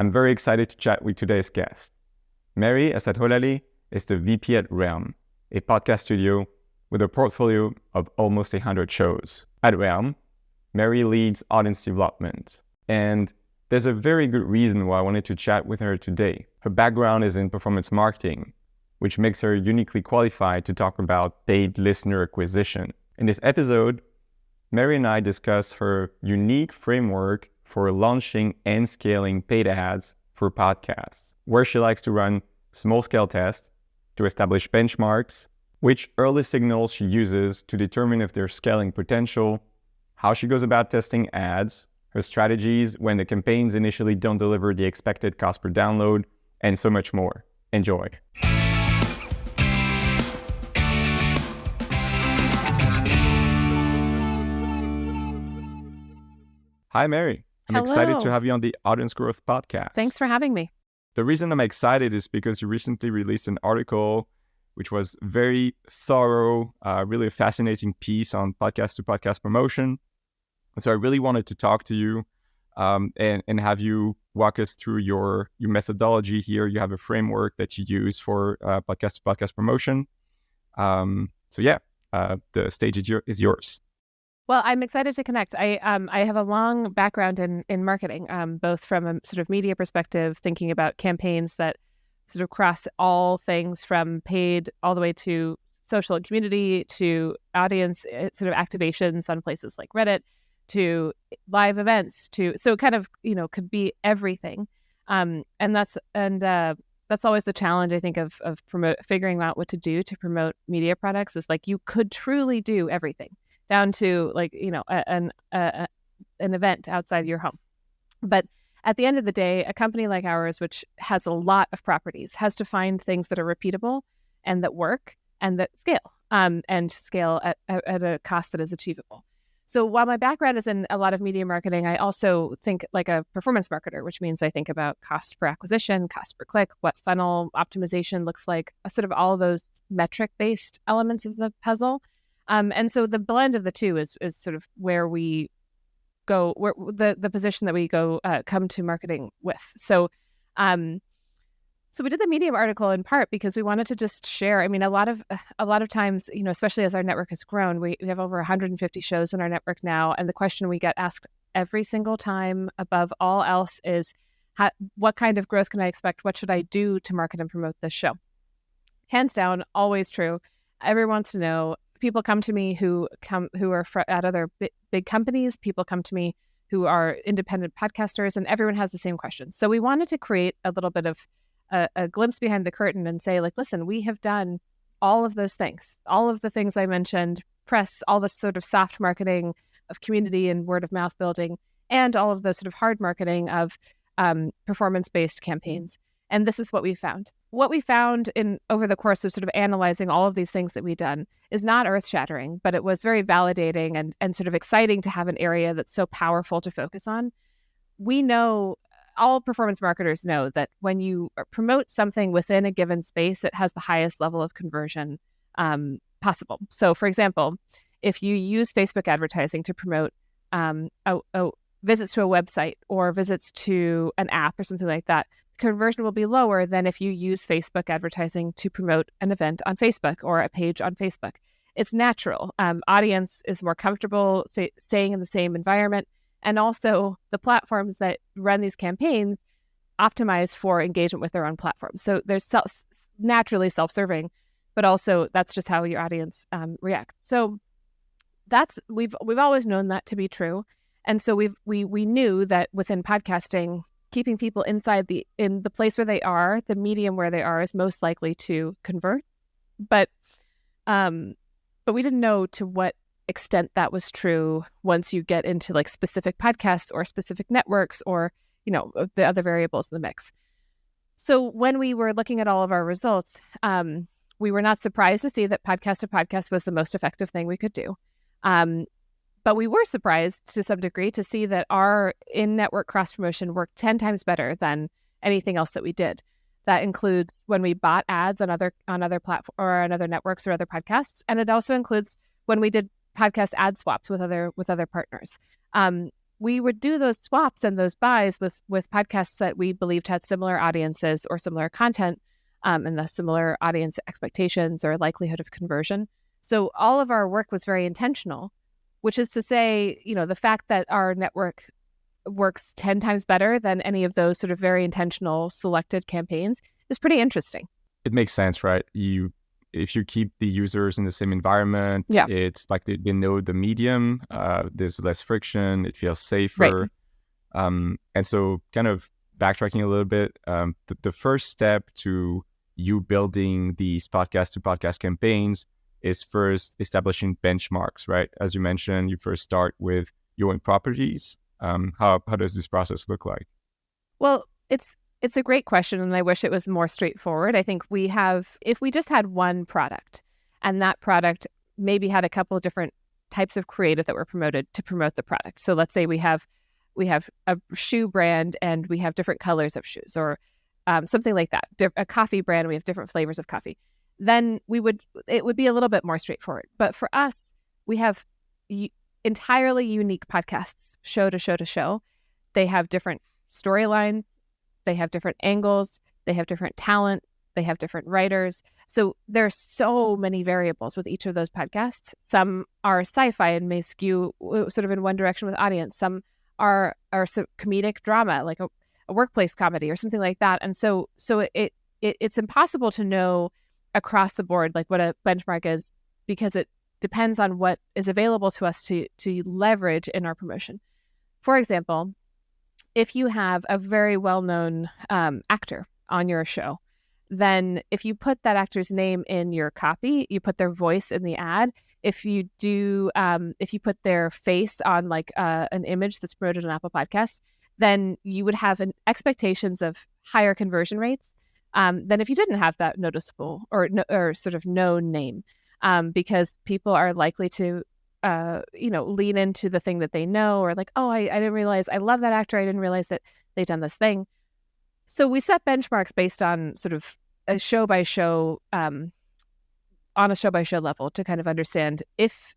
I'm very excited to chat with today's guest. Mary Assadullahi is the VP at Realm, a podcast studio with a portfolio of almost 100 shows. At Realm, Mary leads audience development, and there's a very good reason why I wanted to chat with her today. Her background is in performance marketing, which makes her uniquely qualified to talk about paid listener acquisition. In this episode, Mary and I discuss her unique framework for launching and scaling paid ads for podcasts, where she likes to run small-scale tests to establish benchmarks, which early signals she uses to determine if there's scaling potential, how she goes about testing ads, her strategies when the campaigns initially don't deliver the expected cost per download, and so much more. Enjoy. Hi, Mary. I'm excited to have you on the Audience Growth Podcast. Thanks for having me. The reason I'm excited is because you recently released an article which was very thorough, really a fascinating piece on podcast-to-podcast promotion. And so I really wanted to talk to you and have you walk us through your methodology here. You have a framework that you use for podcast-to-podcast promotion. The stage is yours. Well, I'm excited to connect. I have a long background in marketing, both from a sort of media perspective, thinking about campaigns that sort of cross all things from paid all the way to social and community to audience sort of activations on places like Reddit to live events so kind of, could be everything. And that's always the challenge, I think, of figuring out what to do to promote media products is like you could truly do everything, down to an event outside your home. But at the end of the day, a company like ours, which has a lot of properties, has to find things that are repeatable and that work and that scale, and scale at a cost that is achievable. So while my background is in a lot of media marketing, I also think like a performance marketer, which means I think about cost per acquisition, cost per click, what funnel optimization looks like, sort of all of those metric-based elements of the puzzle. And so the blend of the two is sort of where we go, where the position that we go come to marketing with. So we did the Medium article in part because we wanted to just share. I mean, a lot of times, especially as our network has grown, we have over 150 shows in our network now, and the question we get asked every single time, above all else, is what kind of growth can I expect? What should I do to market and promote this show? Hands down, always true. Everyone wants to know. People come to me who are at other big companies. People come to me who are independent podcasters, and everyone has the same question. So we wanted to create a little bit of a glimpse behind the curtain and say, like, listen, we have done all of those things, all of the things I mentioned, press, all the sort of soft marketing of community and word of mouth building, and all of the sort of hard marketing of performance-based campaigns. And this is what we found. What we found over the course of sort of analyzing all of these things that we've done is not earth-shattering, but it was very validating and sort of exciting to have an area that's so powerful to focus on. We know, all performance marketers know, that when you promote something within a given space, it has the highest level of conversion possible. So, for example, if you use Facebook advertising to promote visits to a website or visits to an app or something like that, conversion will be lower than if you use Facebook advertising to promote an event on Facebook or a page on Facebook. It's natural. Audience is more comfortable staying in the same environment. And also the platforms that run these campaigns optimize for engagement with their own platforms. So there's naturally self-serving, but also that's just how your audience reacts. So we've always known that to be true. And so we knew that within podcasting, keeping people in the place where they are, the medium where they are, is most likely to convert. But we didn't know to what extent that was true once you get into like specific podcasts or specific networks or, the other variables in the mix. So when we were looking at all of our results, we were not surprised to see that podcast to podcast was the most effective thing we could do. But we were surprised to some degree to see that our in-network cross-promotion worked 10 times better than anything else that we did. That includes when we bought ads on other platforms or on other networks or other podcasts. And it also includes when we did podcast ad swaps with other partners. we would do those swaps and those buys with podcasts that we believed had similar audiences or similar content, and thus similar audience expectations or likelihood of conversion. So all of our work was very intentional, which is to say, the fact that our network works 10 times better than any of those sort of very intentional selected campaigns is pretty interesting. It makes sense, right? If you keep the users in the same environment, it's like they know the medium, there's less friction, it feels safer. Right. And so kind of backtracking a little bit, the first step to you building these podcast to podcast campaigns is first establishing benchmarks, right? As you mentioned, you first start with your own properties. How does this process look like? Well, it's a great question, and I wish it was more straightforward. I think if we just had one product, and that product maybe had a couple of different types of creative that were promoted to promote the product. So let's say we have a shoe brand and we have different colors of shoes, or something like that. A coffee brand, we have different flavors of coffee. Then it would be a little bit more straightforward. But for us, we have entirely unique podcasts, show to show to show. They have different storylines. They have different angles. They have different talent. They have different writers. So there's so many variables with each of those podcasts. Some are sci-fi and may skew sort of in one direction with audience. Some are comedic drama, like a workplace comedy or something like that. And so it's impossible to know across the board like what a benchmark is, because it depends on what is available to us to leverage in our promotion. For example, if you have a very well-known actor on your show, then if you put that actor's name in your copy, you put their voice in the ad. If you put their face on like an image that's promoted on Apple Podcasts, then you would have expectations of higher conversion rates than if you didn't have that noticeable or sort of known name, because people are likely to lean into the thing that they know, or like, oh, I didn't realize, I love that actor, I didn't realize that they've done this thing. So we set benchmarks based on sort of a show by show, on a show by show level, to kind of understand if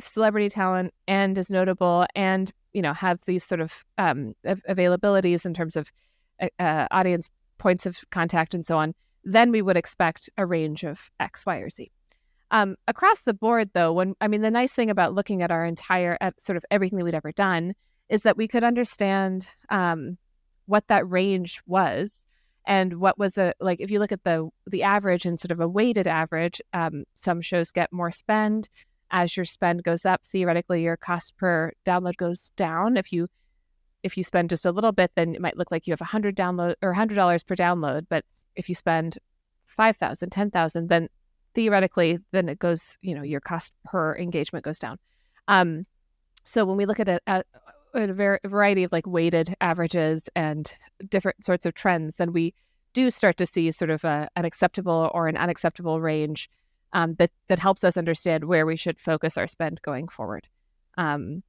celebrity talent and is notable and have these sort of availabilities in terms of audience points of contact and so on, then we would expect a range of X, Y, or Z. Across the board, though, the nice thing about looking at at sort of everything that we'd ever done is that we could understand what that range was, and what was like. If you look at the average and sort of a weighted average, some shows get more spend. As your spend goes up, theoretically, your cost per download goes down. If you spend just a little bit, then it might look like you have $100 per download. But if you spend $5,000, $10,000, then theoretically, then it goes, your cost per engagement goes down. So when we look at a variety of like weighted averages and different sorts of trends, then we do start to see sort of an acceptable or an unacceptable range that helps us understand where we should focus our spend going forward. And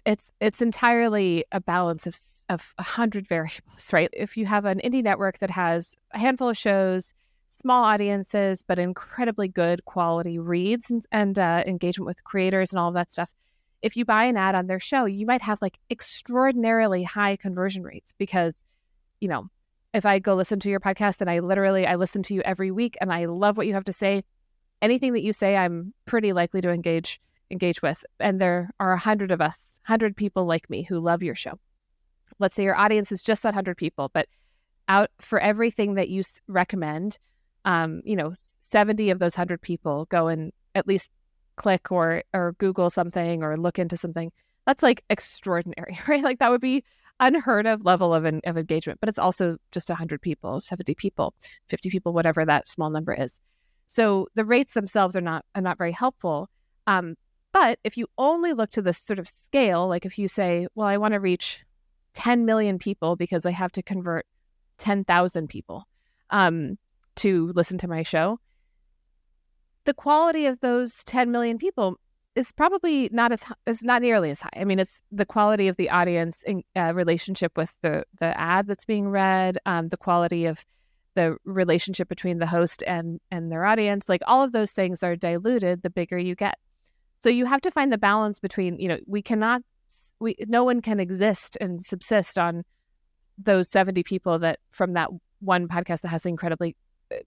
it's entirely a balance of 100 variables, right? If you have an indie network that has a handful of shows, small audiences, but incredibly good quality reads and engagement with creators and all of that stuff, if you buy an ad on their show, you might have like extraordinarily high conversion rates, because, if I go listen to your podcast and I listen to you every week and I love what you have to say, anything that you say, I'm pretty likely to engage with. And there are 100 of us, 100 people like me who love your show. Let's say your audience is just that 100 people, but out for everything that you recommend, 70 of those 100 people go and at least click or Google something or look into something. That's like extraordinary, right? Like that would be unheard of level of engagement, but it's also just 100 people, 70 people, 50 people, whatever that small number is. So the rates themselves are not very helpful. But if you only look to this sort of scale, like if you say, well, I want to reach 10 million people because I have to convert 10,000 people to listen to my show, the quality of those 10 million people is probably not nearly as high. I mean, it's the quality of the audience in relationship with the ad that's being read, the quality of the relationship between the host and their audience. Like all of those things are diluted the bigger you get. So you have to find the balance between, we cannot no one can exist and subsist on those 70 people that from that one podcast that has an incredibly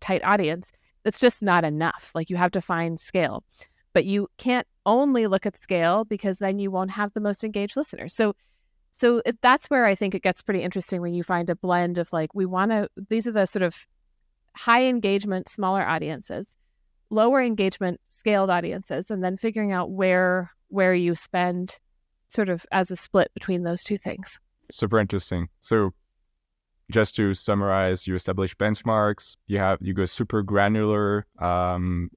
tight audience. It's just not enough. Like, you have to find scale, but you can't only look at scale, because then you won't have the most engaged listeners. So that's where I think it gets pretty interesting, when you find a blend of like, these are the sort of high engagement, smaller audiences, lower engagement, scaled audiences, and then figuring out where you spend sort of as a split between those two things. Super interesting. So just to summarize, you establish benchmarks, you go super granular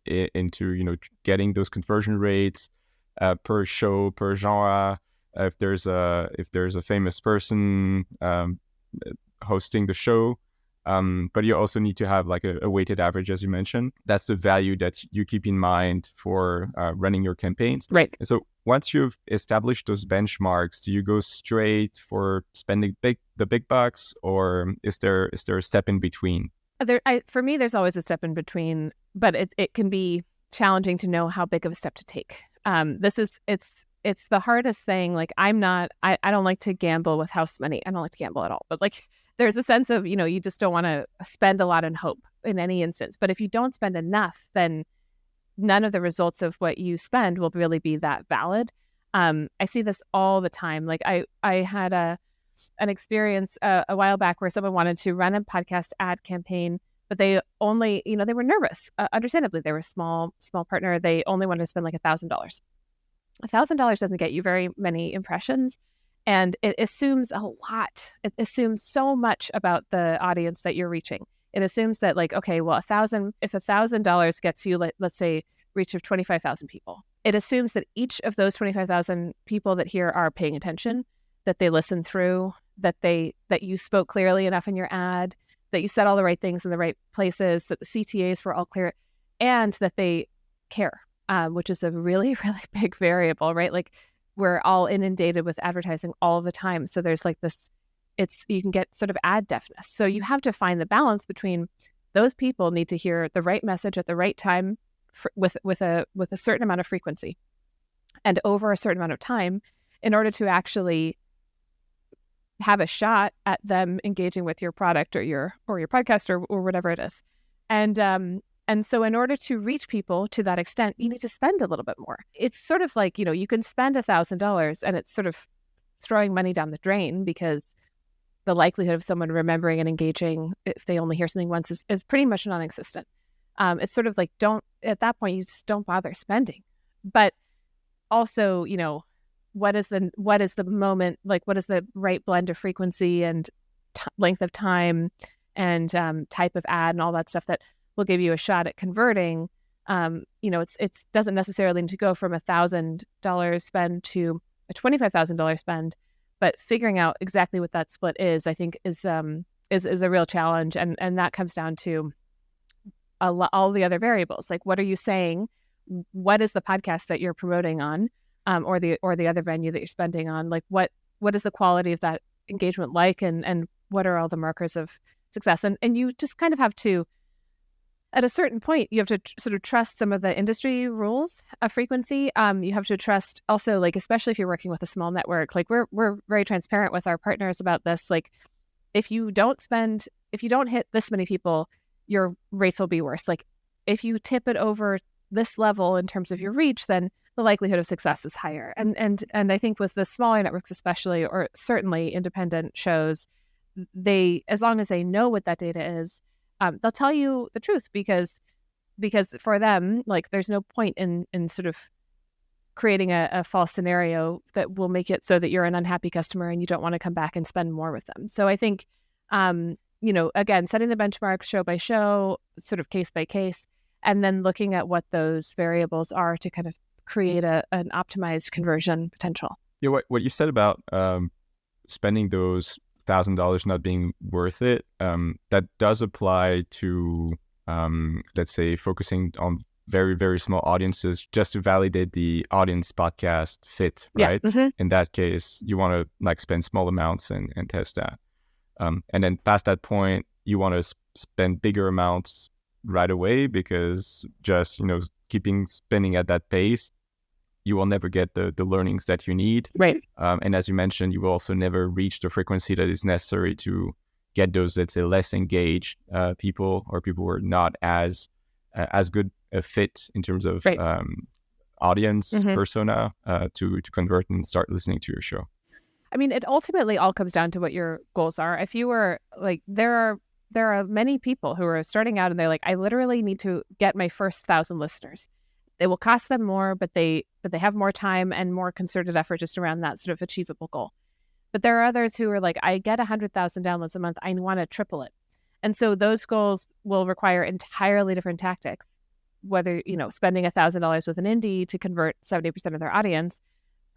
into getting those conversion rates per show, per genre. If there's a famous person hosting the show, but you also need to have like a weighted average, as you mentioned. That's the value that you keep in mind for running your campaigns. Right. And so once you've established those benchmarks, do you go straight for spending the big bucks, or is there a step in between? For me, there's always a step in between, but it can be challenging to know how big of a step to take. It's the hardest thing. Like, I don't like to gamble with house money. I don't like to gamble at all. But like, there's a sense of, you just don't want to spend a lot in hope in any instance. But if you don't spend enough, then none of the results of what you spend will really be that valid. I see this all the time. Like, I had an experience a while back where someone wanted to run a podcast ad campaign, but they only, they were nervous. Understandably, they were a small partner. They only wanted to spend like $1,000. $1,000 doesn't get you very many impressions, and it assumes a lot. It assumes so much about the audience that you're reaching. It assumes that, like, okay, well, if $1,000 gets you, let's say, reach of 25,000 people, it assumes that each of those 25,000 people that hear are paying attention, that they listen through, that you spoke clearly enough in your ad, that you said all the right things in the right places, that the CTAs were all clear, and that they care. Which is a really, really big variable, right? Like, we're all inundated with advertising all the time. So there's like this, you can get sort of ad deafness. So you have to find the balance between those people need to hear the right message at the right time with a certain amount of frequency and over a certain amount of time in order to actually have a shot at them engaging with your product or your podcast or whatever it is. And so in order to reach people to that extent, you need to spend a little bit more. It's sort of like, you can spend $1,000 and it's sort of throwing money down the drain, because the likelihood of someone remembering and engaging if they only hear something once is pretty much non-existent. It's sort of like, at that point, you just don't bother spending. But also, what is the moment, like, what is the right blend of frequency and length of time and type of ad and all that stuff that will give you a shot at converting. It doesn't necessarily need to go from $1,000 spend to a $25,000 spend, but figuring out exactly what that split is, I think, is a real challenge, and that comes down to all the other variables. Like, what are you saying? What is the podcast that you're promoting on, or the other venue that you're spending on? Like, what is the quality of that engagement like, and what are all the markers of success? And you just kind of have to, at a certain point, you have to sort of trust some of the industry rules of frequency. You have to trust also, like, especially if you're working with a small network, like we're very transparent with our partners about this. Like, if you don't hit this many people, your rates will be worse. Like, if you tip it over this level in terms of your reach, then the likelihood of success is higher. And I think with the smaller networks, especially, or certainly independent shows, as long as they know what that data is, they'll tell you the truth, because for them, like, there's no point in sort of creating a false scenario that will make it so that you're an unhappy customer and you don't want to come back and spend more with them. So I think, again, setting the benchmarks show by show, sort of case by case, and then looking at what those variables are to kind of create an optimized conversion potential. Yeah, what you said about spending those $1,000 not being worth it, that does apply to, let's say, focusing on very, very small audiences just to validate the audience podcast fit, right? Yeah. Mm-hmm. In that case, you want to like spend small amounts and test that. And then past that point, you want to spend bigger amounts right away, because just, keeping spending at that pace you will never get the learnings that you need. Right. And as you mentioned, you will also never reach the frequency that is necessary to get those, let's say, less engaged people, or people who are not as good a fit in terms of Right. audience persona to convert and start listening to your show. I mean, it ultimately all comes down to what your goals are. If you were like, there are many people who are starting out and they're like, I literally need to get my first 1,000 listeners. It will cost them more, but they have more time and more concerted effort just around that sort of achievable goal. But there are others who are like, I get 100,000 downloads a month. I want to triple it. And so those goals will require entirely different tactics, whether, spending $1,000 with an indie to convert 70% of their audience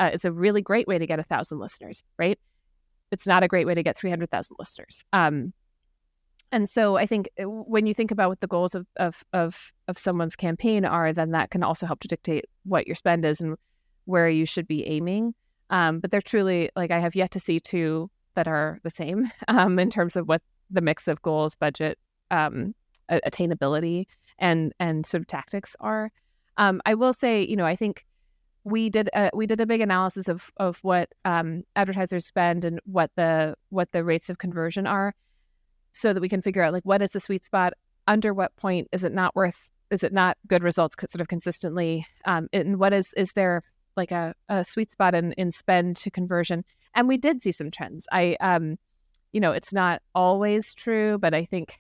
is a really great way to get 1,000 listeners, right? It's not a great way to get 300,000 listeners. And so I think when you think about what the goals of someone's campaign are, then that can also help to dictate what your spend is and where you should be aiming. But they're truly, like, I have yet to see two that are the same in terms of what the mix of goals, budget, attainability, and sort of tactics are. I will say, I think we did a big analysis of what advertisers spend and what the rates of conversion are, so that we can figure out, like, what is the sweet spot, under what point is it not good results sort of consistently, and what is there like a sweet spot in spend to conversion. And we did see some trends. It's not always true, but I think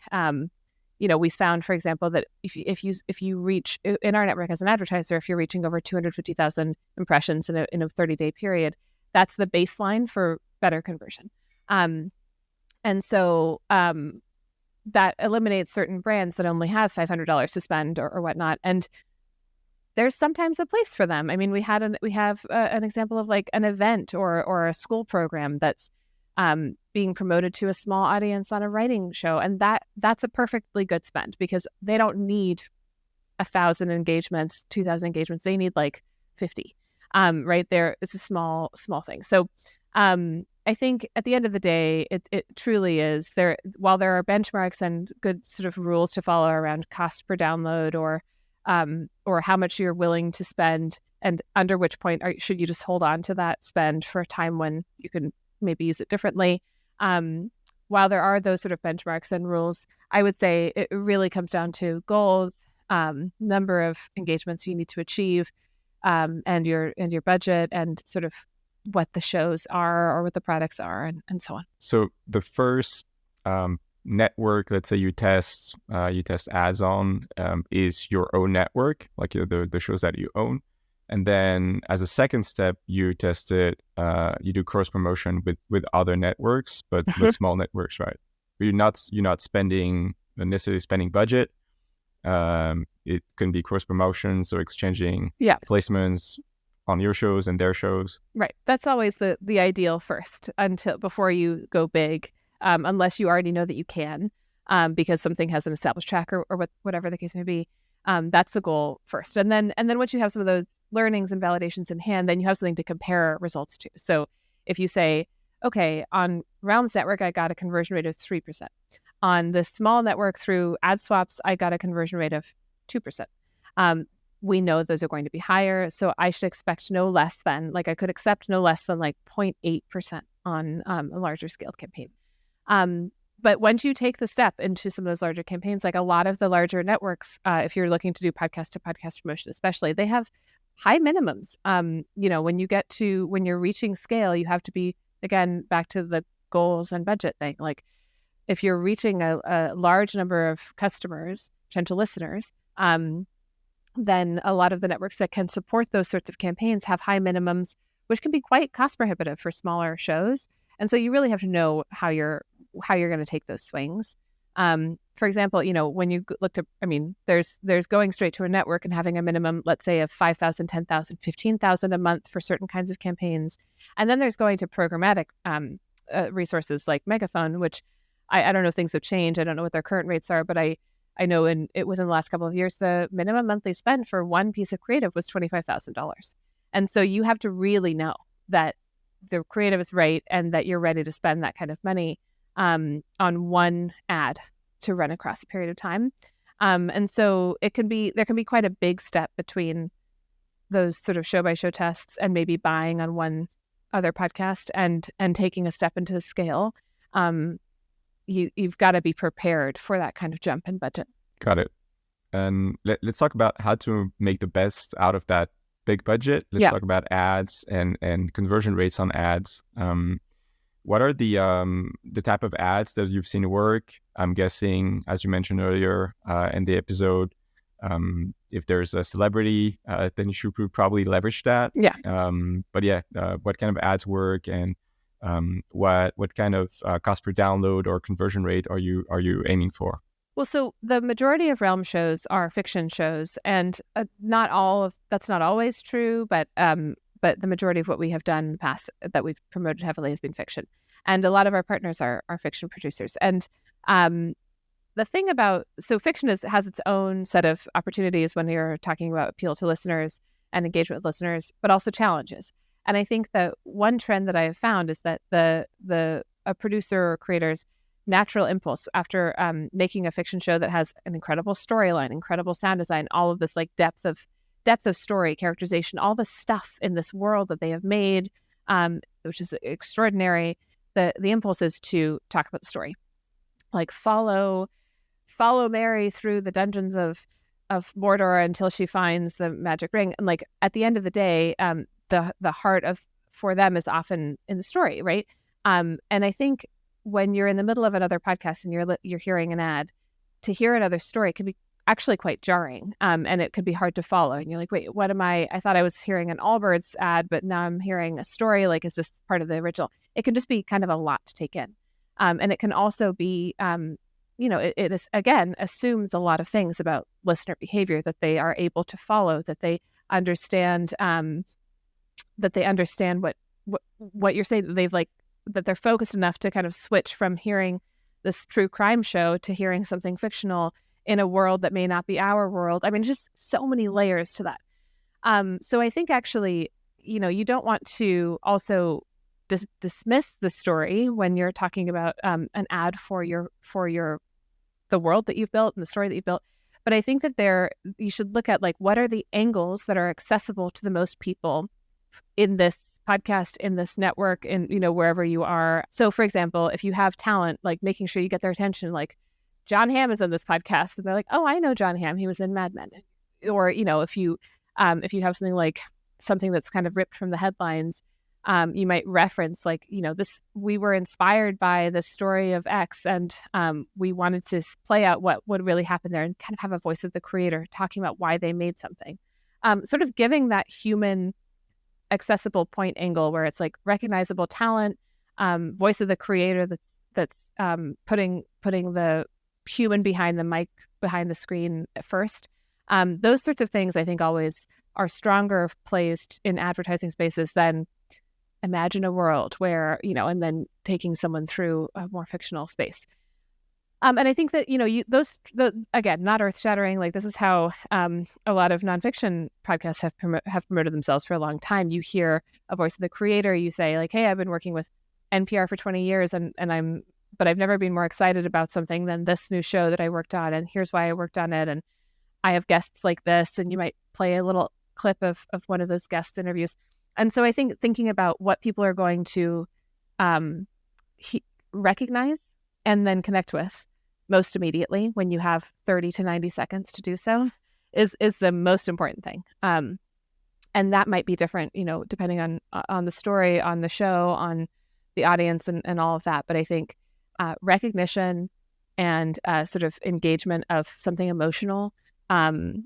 we found, for example, that if you reach in our network as an advertiser, if you're reaching over 250,000 impressions in a 30-day period, that's the baseline for better conversion. And so that eliminates certain brands that only have $500 to spend or whatnot. And there's sometimes a place for them. I mean, we have an example of like an event or a school program that's being promoted to a small audience on a writing show. And that's a perfectly good spend, because they don't need 1,000 engagements, 2,000 engagements. They need like 50, right there. It's a small thing. So I think at the end of the day, it truly is there. While there are benchmarks and good sort of rules to follow around cost per download or how much you're willing to spend, and under which point should you just hold on to that spend for a time when you can maybe use it differently. While there are those sort of benchmarks and rules, I would say it really comes down to goals, number of engagements you need to achieve, and your budget, and sort of what the shows are or what the products are, and so on. So the first network, let's say you test ads on, is your own network, like the shows that you own. And then as a second step, you test it, you do cross promotion with other networks, but with small networks, right? You're not necessarily spending budget. It can be cross promotions or exchanging placements on your shows and their shows. Right. That's always the ideal first, before you go big, unless you already know that you can, because something has an established track or whatever the case may be. That's the goal first. And then once you have some of those learnings and validations in hand, then you have something to compare results to. So if you say, okay, on Realms Network, I got a conversion rate of 3%. On this small network through ad swaps, I got a conversion rate of 2%. We know those are going to be higher. So I should expect no less than, I could accept no less than 0.8% on a larger scaled campaign. But once you take the step into some of those larger campaigns, like a lot of the larger networks, if you're looking to do podcast to podcast promotion, especially, they have high minimums. When you're reaching scale, you have to be, again, back to the goals and budget thing. Like if you're reaching a large number of customers, potential listeners, then a lot of the networks that can support those sorts of campaigns have high minimums, which can be quite cost prohibitive for smaller shows. And so you really have to know how you're going to take those swings. For example, when you look to, there's going straight to a network and having a minimum, let's say, of 5,000, 10,000, 15,000 a month for certain kinds of campaigns. And then there's going to programmatic resources like Megaphone, which I don't know if things have changed. I don't know what their current rates are, but I know within the last couple of years, the minimum monthly spend for one piece of creative was $25,000. And so you have to really know that the creative is right and that you're ready to spend that kind of money on one ad to run across a period of time. And so there can be quite a big step between those sort of show by show tests and maybe buying on one other podcast and taking a step into scale, you've got to be prepared for that kind of jump in budget. Got it. And let's talk about how to make the best out of that big budget. Let's talk about ads and conversion rates on ads. What are the type of ads that you've seen work? I'm guessing, as you mentioned earlier in the episode, if there's a celebrity, then you should probably leverage that. Yeah. But yeah, what kind of ads work, and what kind of cost per download or conversion rate are you aiming for? Well, so the majority of Realm shows are fiction shows, and that's not always true, but the majority of what we have done in the past that we've promoted heavily has been fiction. And a lot of our partners are fiction producers. And the thing about, so fiction has its own set of opportunities when you're talking about appeal to listeners and engagement with listeners, but also challenges. And I think that one trend that I have found is that a producer or creator's natural impulse after making a fiction show that has an incredible storyline, incredible sound design, all of this like depth of story, characterization, all the stuff in this world that they have made, which is extraordinary. The impulse is to talk about the story, like follow Mary through the dungeons of Mordor until she finds the magic ring. And like at the end of the day, the heart for them is often in the story, right? And I think when you're in the middle of another podcast and you're hearing an ad, to hear another story can be actually quite jarring, and it could be hard to follow. And you're like, wait, what am I thought I was hearing an Allbirds ad, but now I'm hearing a story. Like, is this part of the original? It can just be kind of a lot to take in. And it can also be, it is, again, assumes a lot of things about listener behavior that they are able to follow, that they understand, what you're saying, that they're focused enough to kind of switch from hearing this true crime show to hearing something fictional in a world that may not be our world. I mean, just so many layers to that. So I think actually, you don't want to also dismiss the story when you're talking about an ad for the world that you've built and the story that you've built. But I think that you should look at like, what are the angles that are accessible to the most people in this podcast, in this network, in wherever you are. So for example, if you have talent, like making sure you get their attention, like John Hamm is on this podcast and they're like, oh, I know John Hamm, he was in Mad Men. Or if you have something that's kind of ripped from the headlines, you might reference like, we were inspired by the story of X, and we wanted to play out what would really happen there, and kind of have a voice of the creator talking about why they made something, sort of giving that human accessible point angle where it's like recognizable talent, voice of the creator that's putting the human behind the mic, behind the screen first. Those sorts of things I think always are stronger placed in advertising spaces than imagine a world where, and then taking someone through a more fictional space. And I think that, again, not earth shattering, like this is how a lot of nonfiction podcasts have promoted themselves for a long time. You hear a voice of the creator, you say like, hey, I've been working with NPR for 20 years but I've never been more excited about something than this new show that I worked on. And here's why I worked on it. And I have guests like this. And you might play a little clip of one of those guest interviews. And so I think thinking about what people are going to recognize and then connect with most immediately when you have 30 to 90 seconds to do so is the most important thing. And that might be different, depending on the story, on the show, on the audience and all of that. But I think recognition and sort of engagement of something emotional and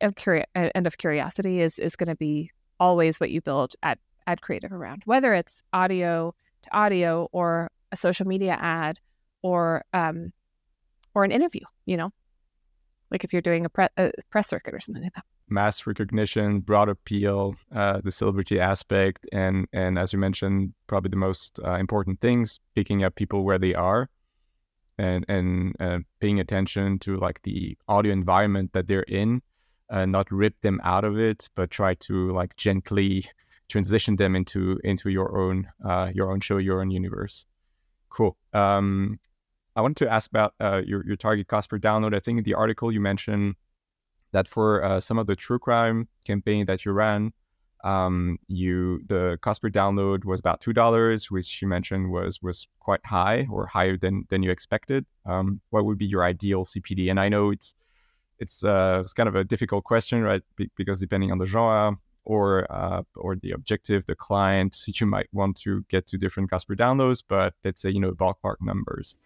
of curiosity is going to be always what you build at creative around, whether it's audio to audio or a social media ad or an interview, like if you're doing a press circuit or something like that. Mass recognition, broad appeal, the celebrity aspect, and as you mentioned, probably the most important things, picking up people where they are, and paying attention to like the audio environment that they're in, not rip them out of it, but try to like gently transition them into your own show, your own universe. Cool. I wanted to ask about your target cost per download. I think in the article you mentioned that for some of the true crime campaign that you ran, the cost per download was about $2, which you mentioned was quite high or higher than you expected. What would be your ideal CPD? And I know it's kind of a difficult question, right? Because depending on the genre or the objective, the client, you might want to get to different cost per downloads, but let's say, ballpark numbers.